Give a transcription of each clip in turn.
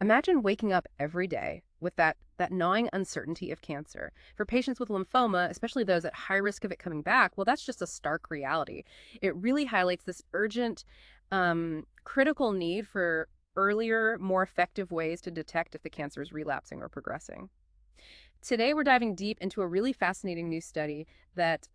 Imagine waking up every day with that gnawing uncertainty of cancer. For patients with lymphoma, especially those at high risk of it coming back, well, that's just a stark reality. It really highlights this urgent, critical need for earlier, more effective ways to detect if the cancer is relapsing or progressing. Today, we're diving deep into a really fascinating new study that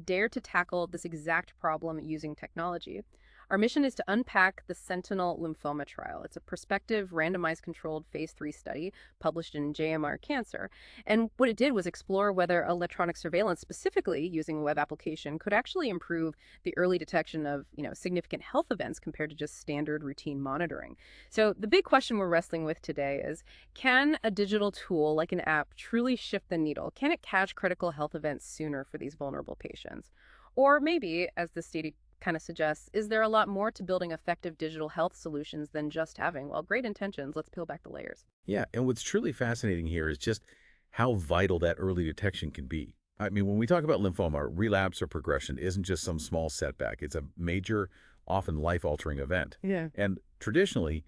dared to tackle this exact problem using technology. Our mission is to unpack the Sentinel lymphoma trial. It's a prospective, randomized controlled phase 3 study published in JMR Cancer. And what it did was explore whether electronic surveillance, specifically using a web application, could actually improve the early detection of, significant health events compared to just standard routine monitoring. So the big question we're wrestling with today is, can a digital tool like an app truly shift the needle? Can it catch critical health events sooner for these vulnerable patients? Or maybe, as the study kind of suggests, is there a lot more to building effective digital health solutions than just having, well, great intentions? Let's peel back the layers. Yeah, and what's truly fascinating here is just how vital that early detection can be. I mean, when we talk about lymphoma, relapse or progression isn't just some small setback. It's a major, often life-altering event. Yeah. And traditionally,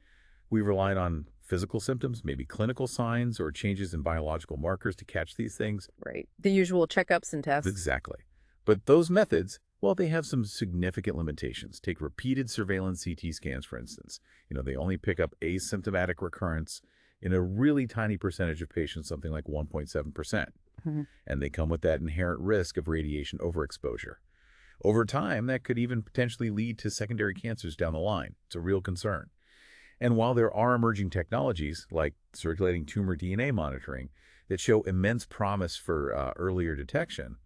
we relied on physical symptoms, maybe clinical signs or changes in biological markers to catch these things. Right. The usual checkups and tests. Exactly. But those methods, well, they have some significant limitations. Take repeated surveillance CT scans, for instance. They only pick up asymptomatic recurrence in a really tiny percentage of patients, something like 1.7%. Mhm. And they come with that inherent risk of radiation overexposure. Over time, that could even potentially lead to secondary cancers down the line. It's a real concern. And while there are emerging technologies like circulating tumor DNA monitoring that show immense promise for earlier detection,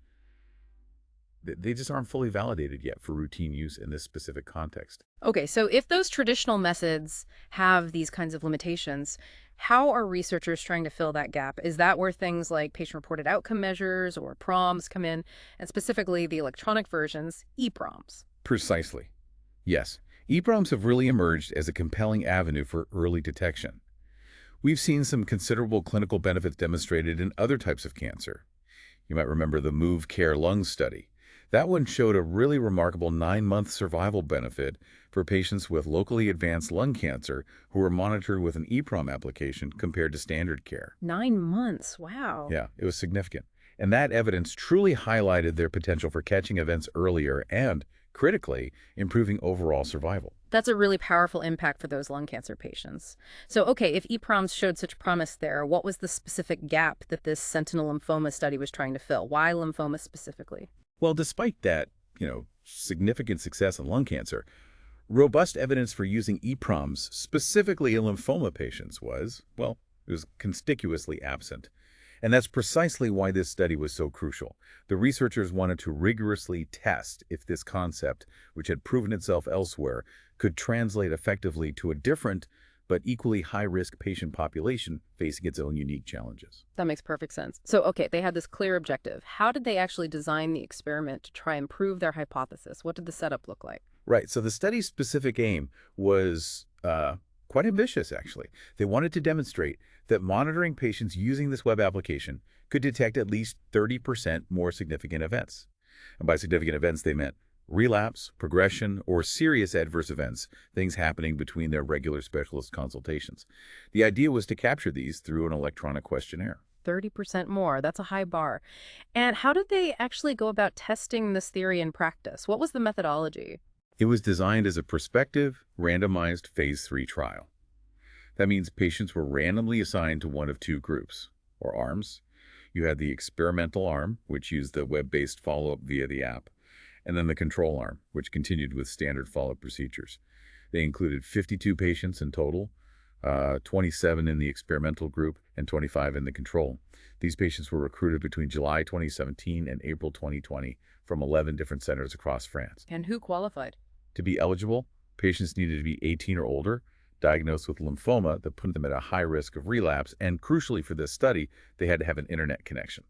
they just aren't fully validated yet for routine use in this specific context. Okay, so if those traditional methods have these kinds of limitations, how are researchers trying to fill that gap? Is that where things like patient-reported outcome measures or PROMs come in, and specifically the electronic versions, EPROMs? Precisely. Yes, EPROMs have really emerged as a compelling avenue for early detection. We've seen some considerable clinical benefits demonstrated in other types of cancer. You might remember the MOVE Care lung study. That one showed a really remarkable 9-month survival benefit for patients with locally advanced lung cancer who were monitored with an EPROM application compared to standard care. 9 months, wow. Yeah, it was significant. And that evidence truly highlighted their potential for catching events earlier and, critically, improving overall survival. That's a really powerful impact for those lung cancer patients. So, okay, if EPROMs showed such promise there, what was the specific gap that this Sentinel lymphoma study was trying to fill? Why lymphoma specifically? Well, despite that, significant success in lung cancer, robust evidence for using EPROMs specifically in lymphoma patients it was conspicuously absent. And that's precisely why this study was so crucial. The researchers wanted to rigorously test if this concept, which had proven itself elsewhere, could translate effectively to a different but equally high-risk patient population facing its own unique challenges. That makes perfect sense. So, okay, they had this clear objective. How did they actually design the experiment to try and prove their hypothesis? What did the setup look like? Right, so the study's specific aim was quite ambitious, actually. They wanted to demonstrate that monitoring patients using this web application could detect at least 30% more significant events. And by significant events, they meant relapse, progression, or serious adverse events, things happening between their regular specialist consultations. The idea was to capture these through an electronic questionnaire. 30% more. That's a high bar. And how did they actually go about testing this theory in practice? What was the methodology? It was designed as a prospective, randomized phase 3 trial. That means patients were randomly assigned to one of two groups, or arms. You had the experimental arm, which used the web-based follow-up via the app, and then the control arm, which continued with standard follow-up procedures. They included 52 patients in total, 27 in the experimental group and 25 in the control. These patients were recruited between July 2017 and April 2020 from 11 different centers across France. And who qualified? To be eligible, patients needed to be 18 or older, diagnosed with lymphoma that put them at a high risk of relapse, and crucially for this study, they had to have an internet connection.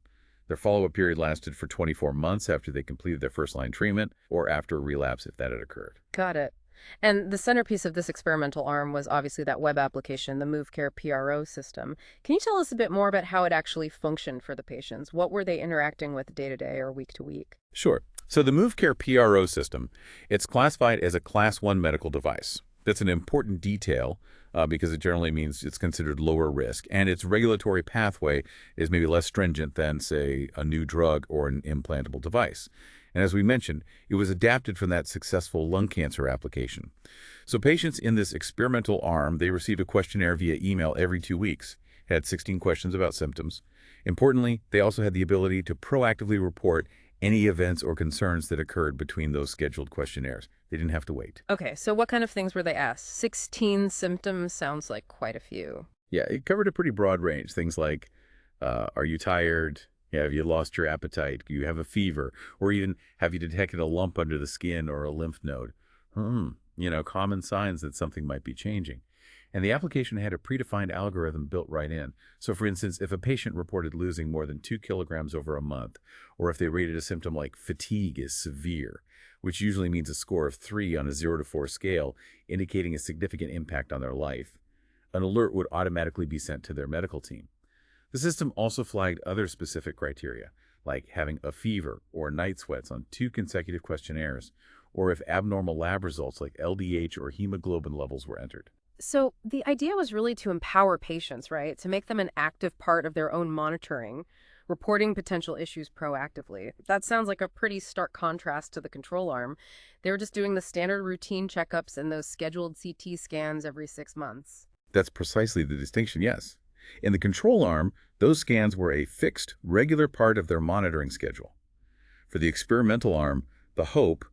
Their follow-up period lasted for 24 months after they completed their first-line treatment or after a relapse if that had occurred. Got it. And the centerpiece of this experimental arm was obviously that web application, the MoveCare PRO system. Can you tell us a bit more about how it actually functioned for the patients? What were they interacting with day to day or week to week? Sure. So the MoveCare PRO system, it's classified as a Class 1 medical device. That's an important detail because it generally means it's considered lower risk, and its regulatory pathway is maybe less stringent than, say, a new drug or an implantable device. And as we mentioned, it was adapted from that successful lung cancer application. So patients in this experimental arm, they received a questionnaire via email every 2 weeks, had 16 questions about symptoms. Importantly, they also had the ability to proactively report any events or concerns that occurred between those scheduled questionnaires. They didn't have to wait. Okay, so what kind of things were they asked? 16 symptoms sounds like quite a few. Yeah, it covered a pretty broad range. Things like, are you tired? Yeah, have you lost your appetite? Do you have a fever? Or even, have you detected a lump under the skin or a lymph node? Common signs that something might be changing. And the application had a predefined algorithm built right in. So for instance, if a patient reported losing more than 2 kilograms over a month, or if they rated a symptom like fatigue as severe, which usually means a score of 3 on a 0 to 4 scale, indicating a significant impact on their life, an alert would automatically be sent to their medical team. The system also flagged other specific criteria, like having a fever or night sweats on 2 consecutive questionnaires, or if abnormal lab results like LDH or hemoglobin levels were entered. So the idea was really to empower patients, right? To make them an active part of their own monitoring, reporting potential issues proactively. That sounds like a pretty stark contrast to the control arm. They were just doing the standard routine checkups and those scheduled CT scans every 6 months. That's precisely the distinction, yes. In the control arm, those scans were a fixed, regular part of their monitoring schedule. For the experimental arm, the hope,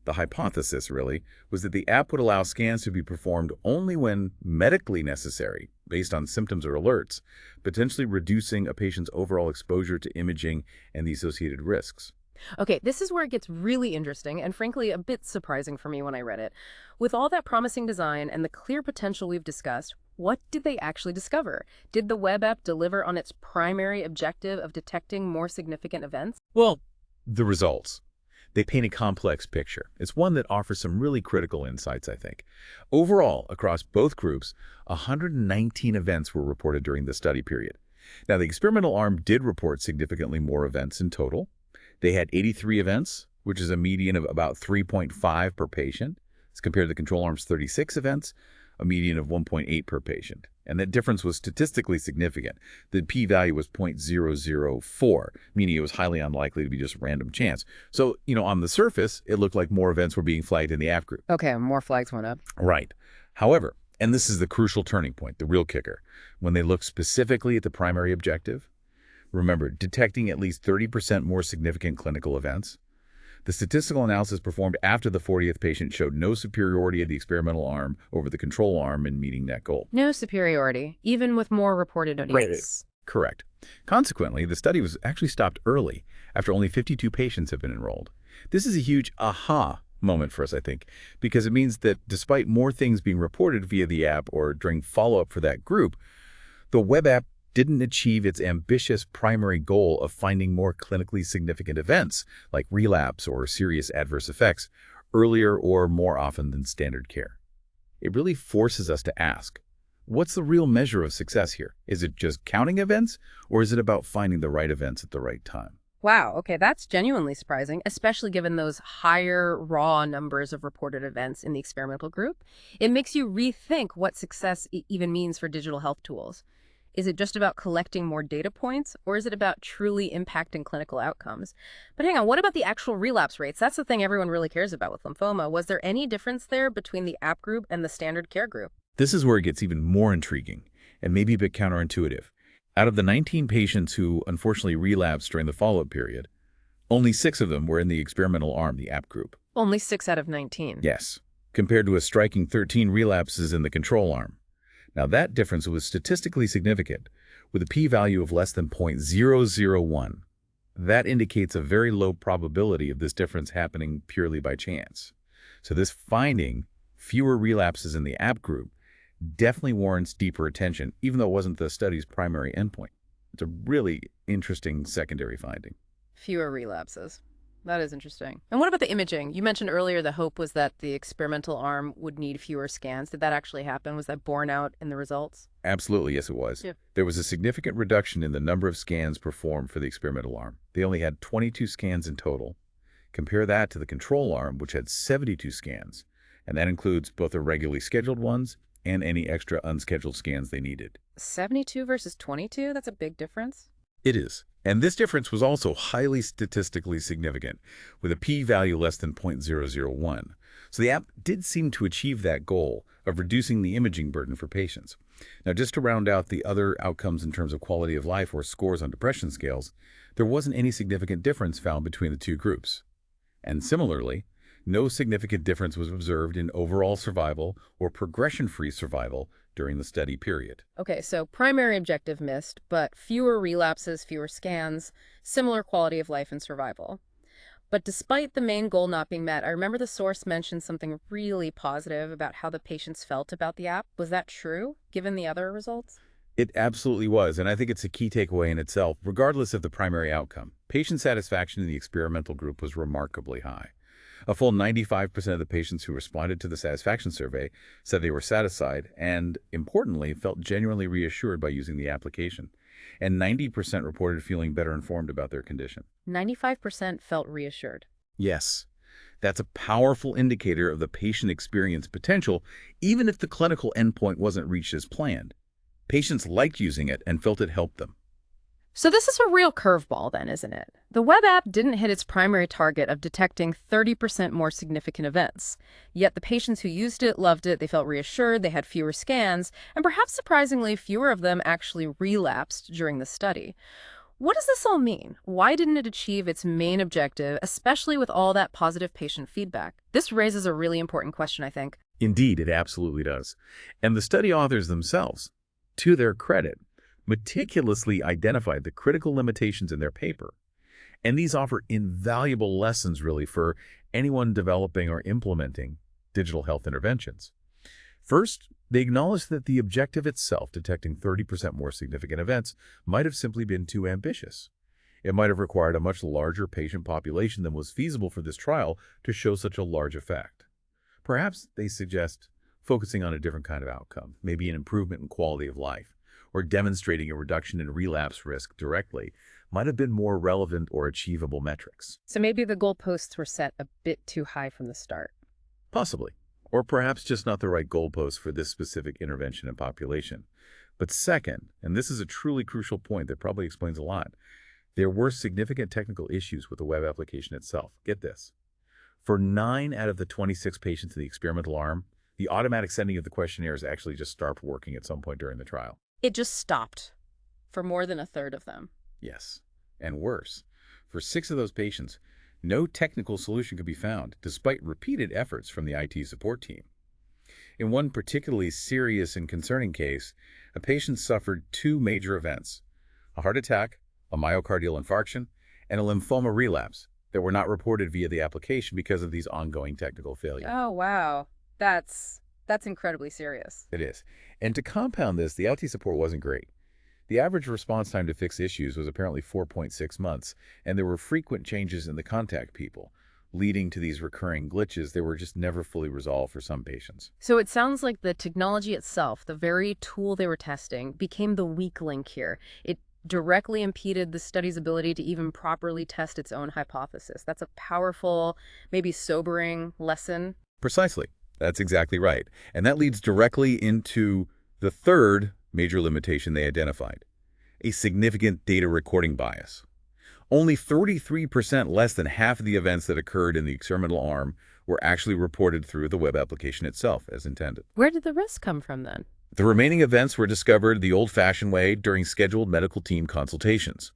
the hypothesis really, was that the app would allow scans to be performed only when medically necessary, based on symptoms or alerts, potentially reducing a patient's overall exposure to imaging and the associated risks. Okay, this is where it gets really interesting and frankly a bit surprising for me when I read it. With all that promising design and the clear potential we've discussed, what did they actually discover? Did the web app deliver on its primary objective of detecting more significant events? Well, the results. They paint a complex picture. It's one that offers some really critical insights, I think. Overall, across both groups, 119 events were reported during the study period. Now, the experimental arm did report significantly more events in total. They had 83 events, which is a median of about 3.5 per patient, as compared to the control arm's 36 events, a median of 1.8 per patient. And that difference was statistically significant. The p-value was 0.004, meaning it was highly unlikely to be just random chance. So, on the surface, it looked like more events were being flagged in the app group. Okay, more flags went up. Right. However, and this is the crucial turning point, the real kicker, when they looked specifically at the primary objective, remember, detecting at least 30% more significant clinical events, the statistical analysis performed after the 40th patient showed no superiority of the experimental arm over the control arm in meeting that goal. No superiority, even with more reported events. Correct. Consequently, the study was actually stopped early after only 52 patients have been enrolled. This is a huge aha moment for us, I think, because it means that despite more things being reported via the app or during follow-up for that group, the web app didn't achieve its ambitious primary goal of finding more clinically significant events, like relapse or serious adverse effects, earlier or more often than standard care. It really forces us to ask, what's the real measure of success here? Is it just counting events, or is it about finding the right events at the right time? Wow, okay, that's genuinely surprising, especially given those higher raw numbers of reported events in the experimental group. It makes you rethink what success even means for digital health tools. Is it just about collecting more data points, or is it about truly impacting clinical outcomes? But hang on, what about the actual relapse rates? That's the thing everyone really cares about with lymphoma. Was there any difference there between the app group and the standard care group? This is where it gets even more intriguing and maybe a bit counterintuitive. Out of the 19 patients who unfortunately relapsed during the follow-up period, only 6 of them were in the experimental arm, the app group. Only 6 out of 19. Yes, compared to a striking 13 relapses in the control arm. Now, that difference was statistically significant, with a p-value of less than 0.001. That indicates a very low probability of this difference happening purely by chance. So this finding, fewer relapses in the app group, definitely warrants deeper attention, even though it wasn't the study's primary endpoint. It's a really interesting secondary finding. Fewer relapses. That is interesting. And what about the imaging? You mentioned earlier the hope was that the experimental arm would need fewer scans. Did that actually happen? Was that borne out in the results? Absolutely, yes it was. Yeah. There was a significant reduction in the number of scans performed for the experimental arm. They only had 22 scans in total. Compare that to the control arm, which had 72 scans, and that includes both the regularly scheduled ones and any extra unscheduled scans they needed. 72 versus 22? That's a big difference. It is. And this difference was also highly statistically significant, with a p-value less than 0.001. So the app did seem to achieve that goal of reducing the imaging burden for patients. Now, just to round out the other outcomes in terms of quality of life or scores on depression scales, there wasn't any significant difference found between the two groups. And similarly, no significant difference was observed in overall survival or progression-free survival during the study period. Okay, so primary objective missed, but fewer relapses, fewer scans, similar quality of life and survival. But despite the main goal not being met, I remember the source mentioned something really positive about how the patients felt about the app. Was that true, given the other results? It absolutely was, and I think it's a key takeaway in itself, regardless of the primary outcome. Patient satisfaction in the experimental group was remarkably high. A full 95% of the patients who responded to the satisfaction survey said they were satisfied and, importantly, felt genuinely reassured by using the application. And 90% reported feeling better informed about their condition. 95% felt reassured. Yes, that's a powerful indicator of the patient experience potential, even if the clinical endpoint wasn't reached as planned. Patients liked using it and felt it helped them. So this is a real curveball then, isn't it? The web app didn't hit its primary target of detecting 30% more significant events. Yet the patients who used it loved it, they felt reassured, they had fewer scans, and perhaps surprisingly, fewer of them actually relapsed during the study. What does this all mean? Why didn't it achieve its main objective, especially with all that positive patient feedback? This raises a really important question, I think. Indeed, it absolutely does. And the study authors themselves, to their credit, meticulously identified the critical limitations in their paper. And these offer invaluable lessons, really, for anyone developing or implementing digital health interventions. First, they acknowledged that the objective itself, detecting 30% more significant events, might have simply been too ambitious. It might have required a much larger patient population than was feasible for this trial to show such a large effect. Perhaps, they suggest, focusing on a different kind of outcome, maybe an improvement in quality of life, or demonstrating a reduction in relapse risk directly, might have been more relevant or achievable metrics. So maybe the goalposts were set a bit too high from the start. Possibly. Or perhaps just not the right goalpost for this specific intervention and population. But second, and this is a truly crucial point that probably explains a lot, there were significant technical issues with the web application itself. Get this. For 9 out of the 26 patients in the experimental arm, the automatic sending of the questionnaires actually just stopped working at some point during the trial. It just stopped for more than a third of them. Yes, and worse. For 6 of those patients, no technical solution could be found, despite repeated efforts from the IT support team. In one particularly serious and concerning case, a patient suffered 2 major events, a heart attack, a myocardial infarction, and a lymphoma relapse that were not reported via the application because of these ongoing technical failures. Oh, wow. That's incredibly serious. It is. And to compound this, the IT support wasn't great. The average response time to fix issues was apparently 4.6 months, and there were frequent changes in the contact people, leading to these recurring glitches that were just never fully resolved for some patients. So it sounds like the technology itself, the very tool they were testing, became the weak link here. It directly impeded the study's ability to even properly test its own hypothesis. That's a powerful, maybe sobering lesson. Precisely. That's exactly right. And that leads directly into the third major limitation they identified, a significant data recording bias. Only 33% less than half of the events that occurred in the experimental arm were actually reported through the web application itself as intended. Where did the risk come from then? The remaining events were discovered the old-fashioned way during scheduled medical team consultations.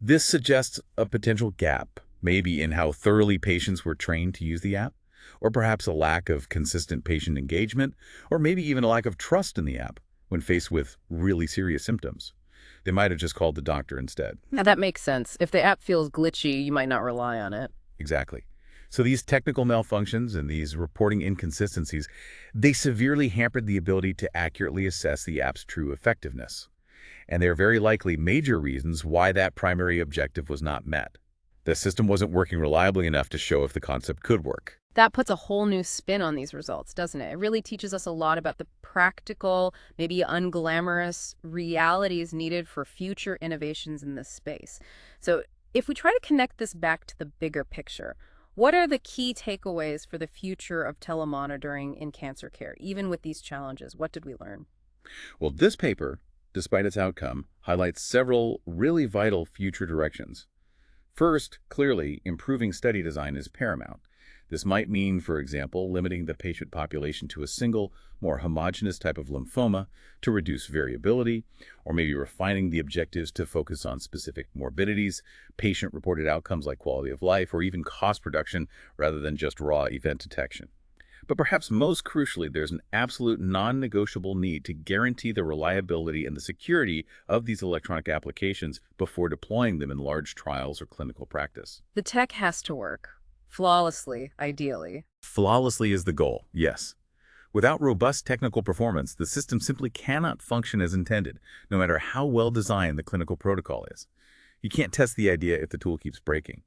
This suggests a potential gap, maybe in how thoroughly patients were trained to use the app, or perhaps a lack of consistent patient engagement, or maybe even a lack of trust in the app when faced with really serious symptoms. They might have just called the doctor instead. Now that makes sense. If the app feels glitchy, you might not rely on it. Exactly. So these technical malfunctions and these reporting inconsistencies, they severely hampered the ability to accurately assess the app's true effectiveness. And they're very likely major reasons why that primary objective was not met. The system wasn't working reliably enough to show if the concept could work. That puts a whole new spin on these results, doesn't it? It really teaches us a lot about the practical, maybe unglamorous realities needed for future innovations in this space. So if we try to connect this back to the bigger picture, What are the key takeaways for the future of telemonitoring in cancer care, even with these challenges? What did we learn? Well, this paper, despite its outcome, highlights several really vital future directions. First, clearly, improving study design is paramount. This might mean, for example, limiting the patient population to a single, more homogeneous type of lymphoma to reduce variability, or maybe refining the objectives to focus on specific morbidities, patient-reported outcomes like quality of life, or even cost reduction rather than just raw event detection. But perhaps most crucially, there's an absolute non-negotiable need to guarantee the reliability and the security of these electronic applications before deploying them in large trials or clinical practice. The tech has to work flawlessly, ideally. Flawlessly is the goal, yes. Without robust technical performance, the system simply cannot function as intended, no matter how well designed the clinical protocol is. You can't test the idea if the tool keeps breaking.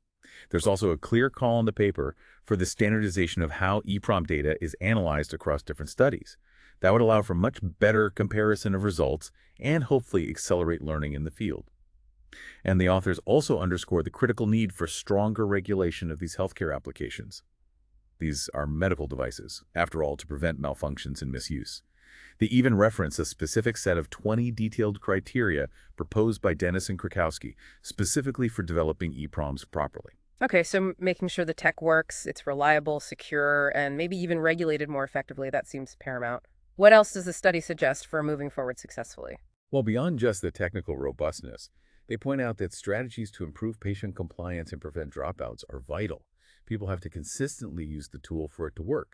There's also a clear call in the paper for the standardization of how EEPROM data is analyzed across different studies. That would allow for much better comparison of results and hopefully accelerate learning in the field. And the authors also underscore the critical need for stronger regulation of these healthcare applications. These are medical devices, after all, to prevent malfunctions and misuse. They even reference a specific set of 20 detailed criteria proposed by Dennis and Krakowski, specifically for developing EEPROMs properly. Okay, so making sure the tech works, it's reliable, secure, and maybe even regulated more effectively, that seems paramount. What else does the study suggest for moving forward successfully? Well, beyond just the technical robustness, they point out that strategies to improve patient compliance and prevent dropouts are vital. People have to consistently use the tool for it to work.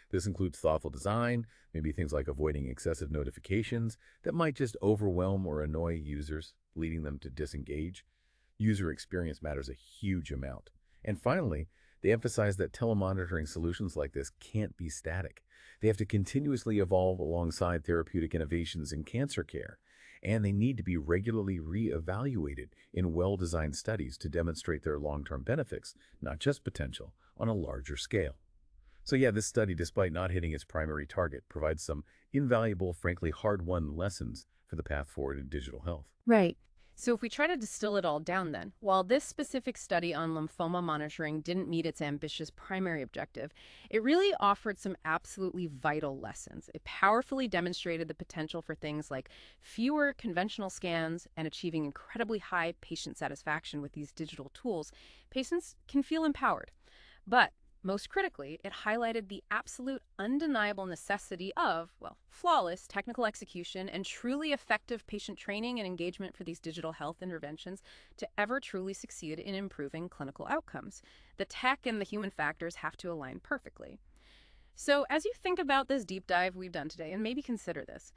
This includes thoughtful design, maybe things like avoiding excessive notifications that might just overwhelm or annoy users, leading them to disengage. User experience matters a huge amount. And finally, they emphasize that telemonitoring solutions like this can't be static. They have to continuously evolve alongside therapeutic innovations in cancer care, and they need to be regularly re-evaluated in well-designed studies to demonstrate their long-term benefits, not just potential, on a larger scale. So yeah, this study, despite not hitting its primary target, provides some invaluable, frankly hard-won lessons for the path forward in digital health. Right. So if we try to distill it all down then, while this specific study on lymphoma monitoring didn't meet its ambitious primary objective, it really offered some absolutely vital lessons. It powerfully demonstrated the potential for things like fewer conventional scans and achieving incredibly high patient satisfaction with these digital tools. Patients can feel empowered. But most critically, it highlighted the absolute undeniable necessity of, well, flawless technical execution and truly effective patient training and engagement for these digital health interventions to ever truly succeed in improving clinical outcomes. The tech and the human factors have to align perfectly. So, as you think about this deep dive we've done today, and maybe consider this,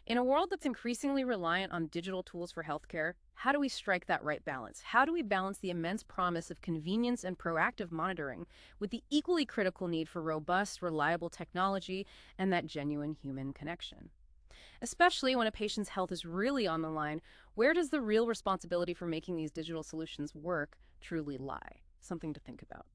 in a world that's increasingly reliant on digital tools for healthcare, how do we strike that right balance? How do we balance the immense promise of convenience and proactive monitoring with the equally critical need for robust, reliable technology and that genuine human connection? Especially when a patient's health is really on the line, where does the real responsibility for making these digital solutions work truly lie? Something to think about.